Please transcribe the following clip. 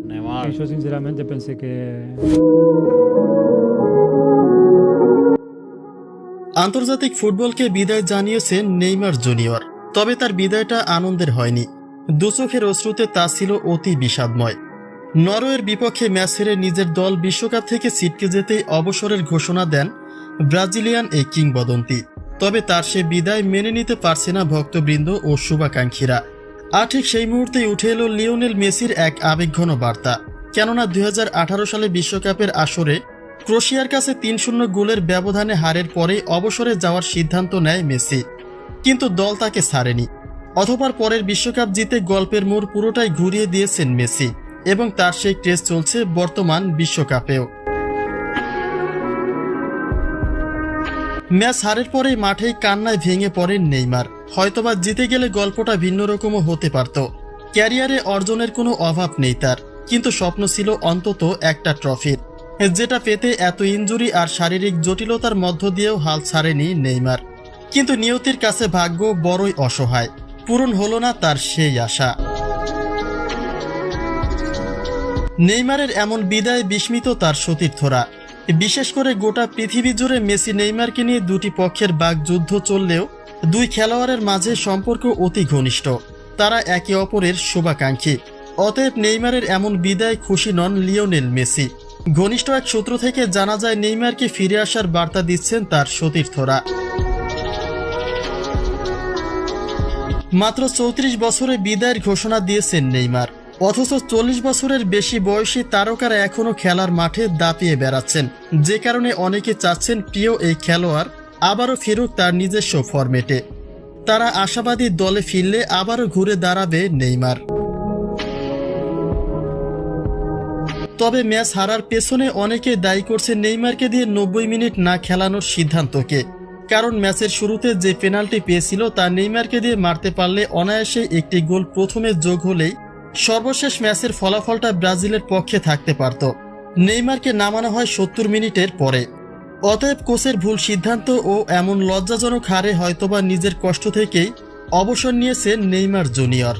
Neymar. Yo sinceramente pensé que আন্তর্জাতিক ফুটবলকে বিদায় জানিয়েছেন নেইমার জুনিয়র। তবে তার বিদায়টা আনন্দের হয়নি। দুচোখের অশ্রুতে তা ছিল অতি বিষাদময়। নরওয়ের বিপক্ষে ম্যাচ হেরে নিজের দল বিশ্বকাপ থেকে ছিটকে যেতেই অবসরের ঘোষণা দেন ব্রাজিলিয়ান এই কিংবদন্তি। তবে তার সে বিদায় মেনে নিতে পারছে না ভক্তবৃন্দ ও শুভাকাঙ্ক্ষীরা। আর ঠিক সেই মুহূর্তেই উঠে এলো লিওনেল মেসির এক আবেগঘন বার্তা। কেননা 2018 সালে বিশ্বকাপের আসরে ক্রোয়েশিয়ার কাছে 3-0 গোলের ব্যবধানে হারের পরেই অবসরে যাওয়ার সিদ্ধান্ত নেয় মেসি। কিন্তু দল তাকে ছাড়েনি। অথবা পরের বিশ্বকাপ জিতে গল্পের মোড় পুরোটাই ঘুরিয়ে দিয়েছেন মেসি এবং তার সেই ক্রেজ চলছে বর্তমান বিশ্বকাপেও। ম্যাচ হারের পরেই মাঠেই কান্নায় ভেঙে পড়েন নেইমার। হয়তোবা জিতে গেলে গল্পটা ভিন্ন রকমও হতে পারত। ক্যারিয়ারে অর্জনের কোনো অভাব নেই তার, কিন্তু স্বপ্ন ছিল অন্তত একটা ট্রফির, যেটা পেতে এত ইনজুরি আর শারীরিক জটিলতার মধ্য দিয়েও হাল ছাড়েনি নেইমার। কিন্তু নিয়তির কাছে ভাগ্য বড়ই অসহায়, পূরণ হলো না তার সেই আশা। নেইমারের এমন বিদায় বিস্মিত তার সতীর্থরা। বিশেষ করে গোটা পৃথিবী জুড়ে মেসি নেইমারকে নিয়ে দুটি পক্ষের বাকযুদ্ধ চললেও দুই খেলোয়াড়ের মাঝে সম্পর্ক অতি ঘনিষ্ঠ। তারা একে অপরের শুভাকাঙ্ক্ষী। অতএব নেইমারের এমন বিদায় খুশি নন লিওনেল মেসি। ঘনিষ্ঠ এক সূত্র থেকে জানা যায় নেইমারকে ফিরে আসার বার্তা দিচ্ছেন তার সতীর্থরা। মাত্র 34 বছরে বিদায়ের ঘোষণা দিয়েছেন নেইমার, অথচ 40 বছরের বেশি বয়সী তারকারা এখনও খেলার মাঠে দাপিয়ে বেড়াচ্ছেন, যে কারণে অনেকে চাচ্ছেন প্রিয় এই খেলোয়াড় আবারও ফিরুক তার নিজস্ব ফরম্যাটে। তারা আশাবাদী দলে ফিরলে আবারও ঘুরে দাঁড়াবে নেইমার। তবে ম্যাচ হারার পেছনে অনেকে দায়ী করছে নেইমারকে দিয়ে 90 মিনিট না খেলানোর সিদ্ধান্তকে। কারণ ম্যাচের শুরুতে যে পেনাল্টি পেয়েছিল তা নেইমারকে দিয়ে মারতে পারলে অনায়াসে একটি গোল প্রথমে যোগ হলেই সর্বশেষ ম্যাচের ফলাফলটা ব্রাজিলের পক্ষে থাকতে পারত। নেইমারকে নামানো হয় 70 মিনিটের পরে। অতএব কোচের ভুল সিদ্ধান্ত ও এমন লজ্জাজনক হারে হয়তোবা নিজের কষ্ট থেকেই অবসর নিয়েছেন নেইমার জুনিয়র।